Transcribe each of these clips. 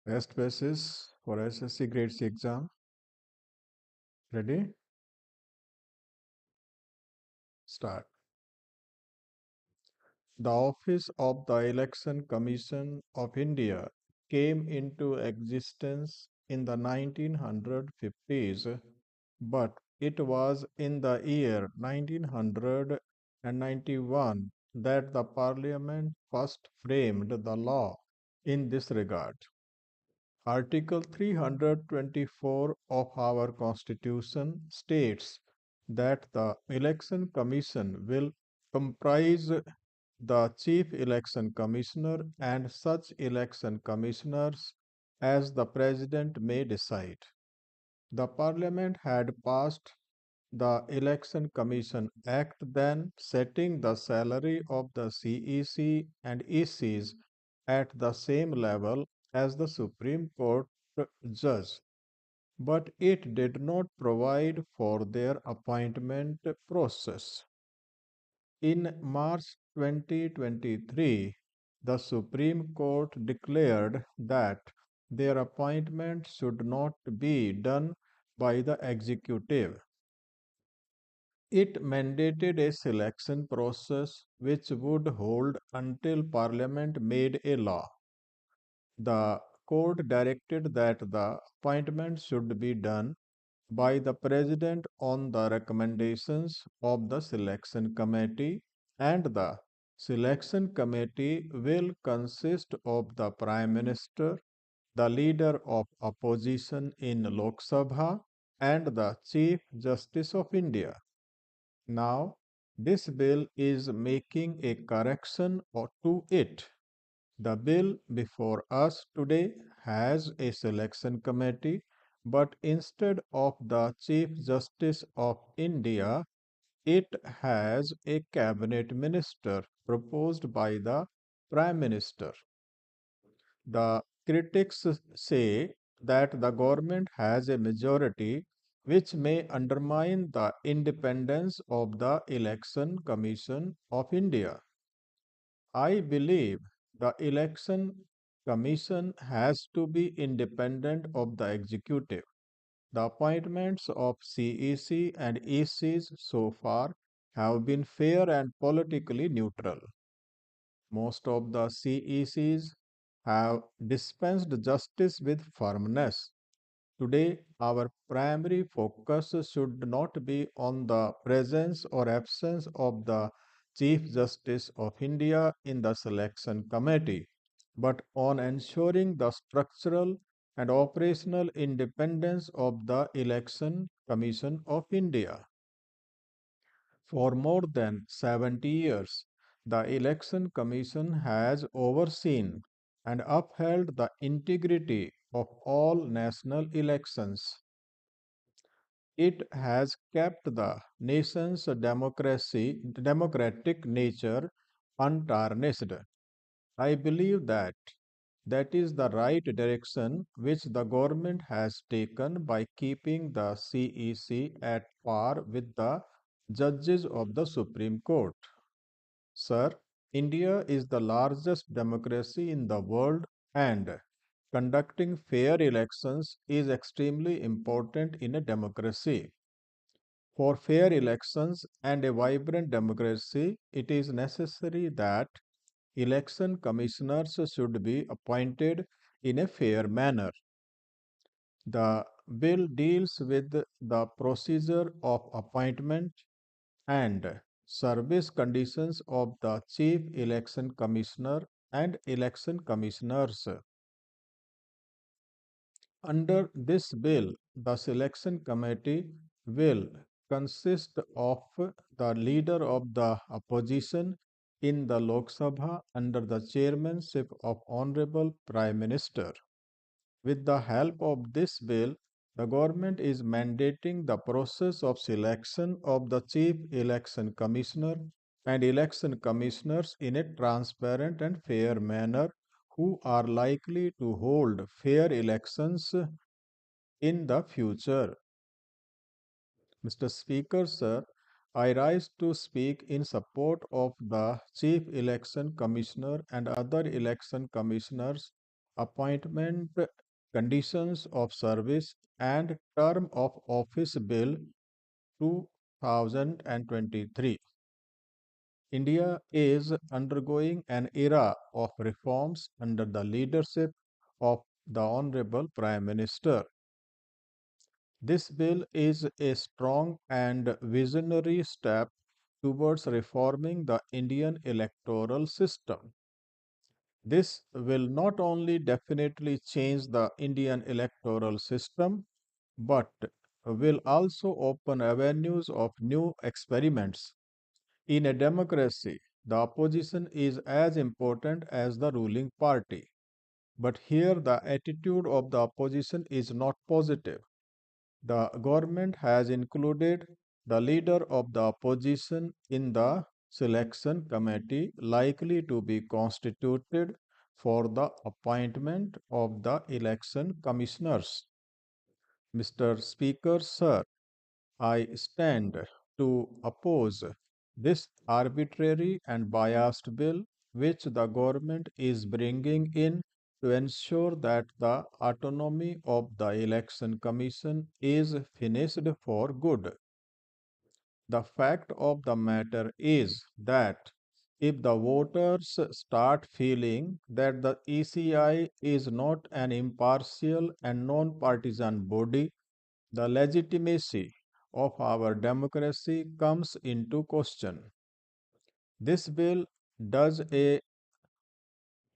Test basis for SSC Grade C exam. Ready? Start. The Office of the Election Commission of India came into existence in the 1950s, but it was in the year 1991 that the Parliament first framed the law in this regard. Article 324 of our Constitution states that the Election Commission will comprise the Chief Election Commissioner and such election commissioners as the President may decide. The Parliament had passed the Election Commission Act then, setting the salary of the CEC and ECs at the same level as the Supreme Court judge, but it did not provide for their appointment process. In March 2023, the Supreme Court declared that their appointment should not be done by the executive. It mandated a selection process which would hold until Parliament made a law. The court directed that the appointment should be done by the President on the recommendations of the selection committee, and the selection committee will consist of the Prime Minister, the Leader of Opposition in Lok Sabha, and the Chief Justice of India. Now, this bill is making a correction to it. The bill before us today has a selection committee, but instead of the Chief Justice of India, it has a cabinet minister proposed by the Prime Minister. The critics say that the government has a majority which may undermine the independence of the Election Commission of India. I believe the Election Commission has to be independent of the executive. The appointments of CEC and ECs so far have been fair and politically neutral. Most of the CECs have dispensed justice with firmness. Today, our primary focus should not be on the presence or absence of the Chief Justice of India in the selection committee, but on ensuring the structural and operational independence of the Election Commission of India. For more than 70 years, the Election Commission has overseen and upheld the integrity of all national elections. It has kept the nation's democratic nature untarnished. I believe that is the right direction which the government has taken by keeping the CEC at par with the judges of the Supreme Court. Sir, India is the largest democracy in the world, and conducting fair elections is extremely important in a democracy. For fair elections and a vibrant democracy, it is necessary that election commissioners should be appointed in a fair manner. The bill deals with the procedure of appointment and service conditions of the Chief Election Commissioner and election commissioners. Under this bill, the selection committee will consist of the leader of the opposition in the Lok Sabha under the chairmanship of Honorable Prime Minister. With the help of this bill, the government is mandating the process of selection of the Chief Election Commissioner and election commissioners in a transparent and fair manner who are likely to hold fair elections in the future. Mr. Speaker, sir, I rise to speak in support of the Chief Election Commissioner and other election commissioners Appointment Conditions of Service and Term of Office Bill 2023. India is undergoing an era of reforms under the leadership of the Honorable Prime Minister. This bill is a strong and visionary step towards reforming the Indian electoral system. This will not only definitely change the Indian electoral system, but will also open avenues of new experiments. In a democracy, the opposition is as important as the ruling party. But here the attitude of the opposition is not positive. The government has included the leader of the opposition in the selection committee likely to be constituted for the appointment of the election commissioners. Mr. Speaker, sir, I stand to oppose this arbitrary and biased bill which the government is bringing in to ensure that the autonomy of the election commission is finished for good. The fact of the matter is that if the voters start feeling that the ECI is not an impartial and non partisan body, the legitimacy of our democracy comes into question. This bill does a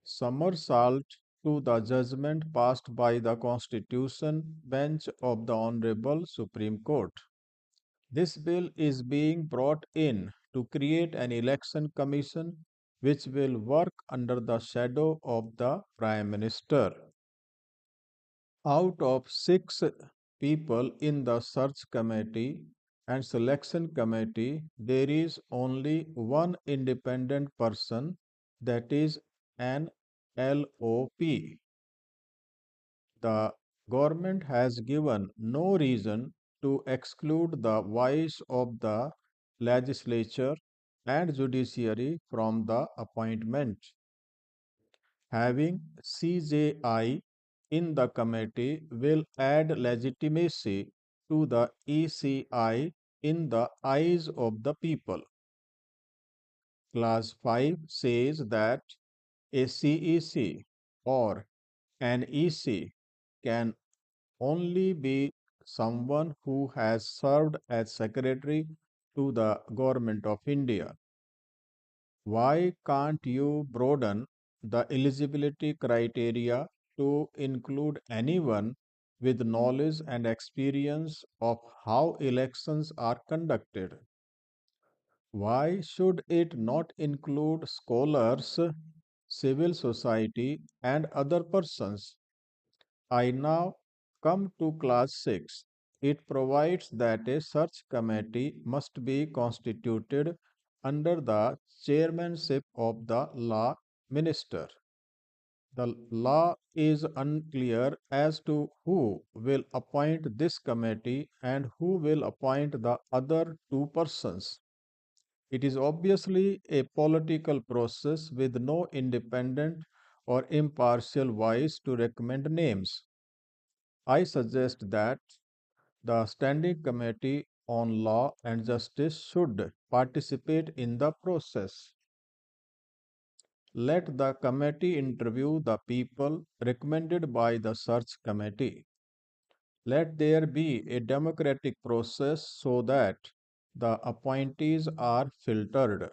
somersault to the judgment passed by the Constitution bench of the Honorable Supreme Court. This bill is being brought in to create an election commission which will work under the shadow of the Prime Minister. Out of six people in the search committee and selection committee, there is only one independent person, that is an LOP. The government has given no reason to exclude the voice of the legislature and judiciary from the appointment. Having CJI in the committee will add legitimacy to the ECI in the eyes of the people. Clause 5 says that a CEC or an EC can only be someone who has served as secretary to the government of India. Why can't you broaden the eligibility criteria to include anyone with knowledge and experience of how elections are conducted? Why should it not include scholars, civil society, and other persons? I now come to Clause 6. It provides that a search committee must be constituted under the chairmanship of the law minister. The law is unclear as to who will appoint this committee and who will appoint the other two persons. It is obviously a political process with no independent or impartial voice to recommend names. I suggest that the Standing Committee on Law and Justice should participate in the process. Let the committee interview the people recommended by the search committee. Let there be a democratic process so that the appointees are filtered.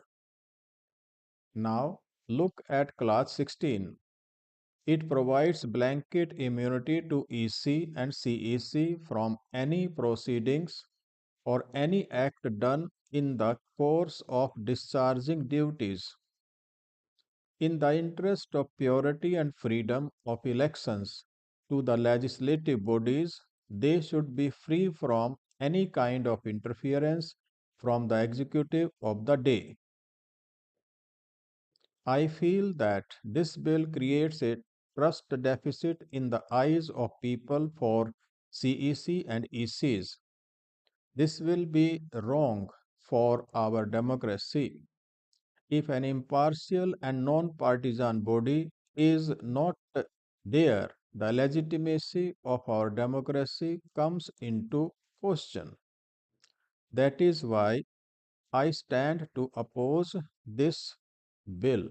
Now, look at Clause 16. It provides blanket immunity to EC and CEC from any proceedings or any act done in the course of discharging duties. In the interest of purity and freedom of elections to the legislative bodies, they should be free from any kind of interference from the executive of the day. I feel that this bill creates a trust deficit in the eyes of people for CEC and ECs. This will be wrong for our democracy. If an impartial and non partisan body is not There, the legitimacy of our democracy comes into question. That is why I stand to oppose this bill.